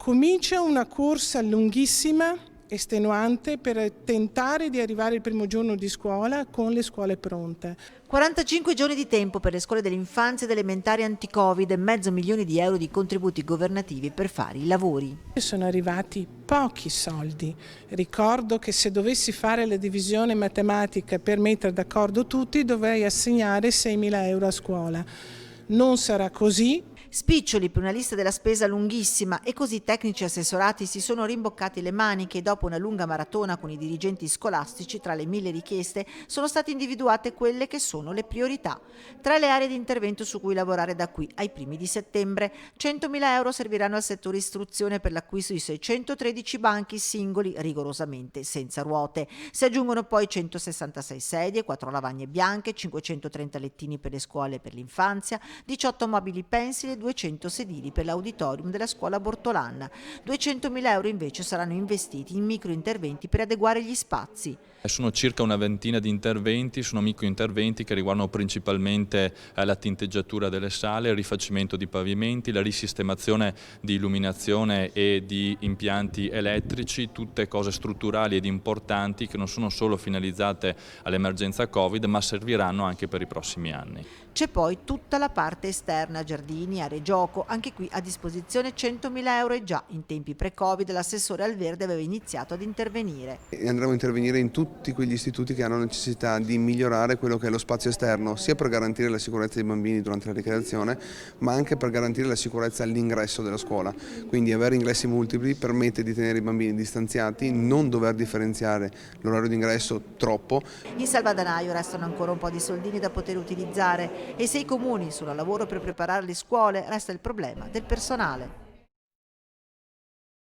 Comincia una corsa lunghissima, estenuante, per tentare di arrivare il primo giorno di scuola con le scuole pronte. 45 giorni di tempo per le scuole dell'infanzia e delle elementari anti-Covid e €500.000 di contributi governativi per fare i lavori. Sono arrivati pochi soldi. Ricordo che se dovessi fare la divisione matematica per mettere d'accordo tutti dovrei assegnare €6.000 a scuola. Non sarà così. Spiccioli per una lista della spesa lunghissima e così tecnici assessorati si sono rimboccati le maniche e dopo una lunga maratona con i dirigenti scolastici, tra le 1000 richieste sono state individuate quelle che sono le priorità. Tra le aree di intervento su cui lavorare da qui ai primi di settembre, €100.000 serviranno al settore istruzione per l'acquisto di 613 banchi singoli, rigorosamente senza ruote. Si aggiungono poi 166 sedie, 4 lavagne bianche, 530 lettini per le scuole e per l'infanzia, 18 mobili pensili e 200 sedili per l'auditorium della scuola Bortolanna. €200.000 invece saranno investiti in microinterventi per adeguare gli spazi. Sono circa una ventina di interventi, sono microinterventi che riguardano principalmente la tinteggiatura delle sale, il rifacimento di pavimenti, la risistemazione di illuminazione e di impianti elettrici, tutte cose strutturali ed importanti che non sono solo finalizzate all'emergenza Covid ma serviranno anche per i prossimi anni. C'è poi tutta la parte esterna, giardini, aree gioco, anche qui a disposizione €100.000 e già in tempi pre-Covid l'assessore Alverde aveva iniziato ad intervenire. Andremo a intervenire in tutti quegli istituti che hanno necessità di migliorare quello che è lo spazio esterno, sia per garantire la sicurezza dei bambini durante la ricreazione, ma anche per garantire la sicurezza all'ingresso della scuola. Quindi avere ingressi multipli permette di tenere i bambini distanziati, non dover differenziare l'orario di ingresso troppo. In salvadanaio restano ancora un po' di soldini da poter utilizzare e se i comuni sono al lavoro per preparare le scuole resta il problema del personale.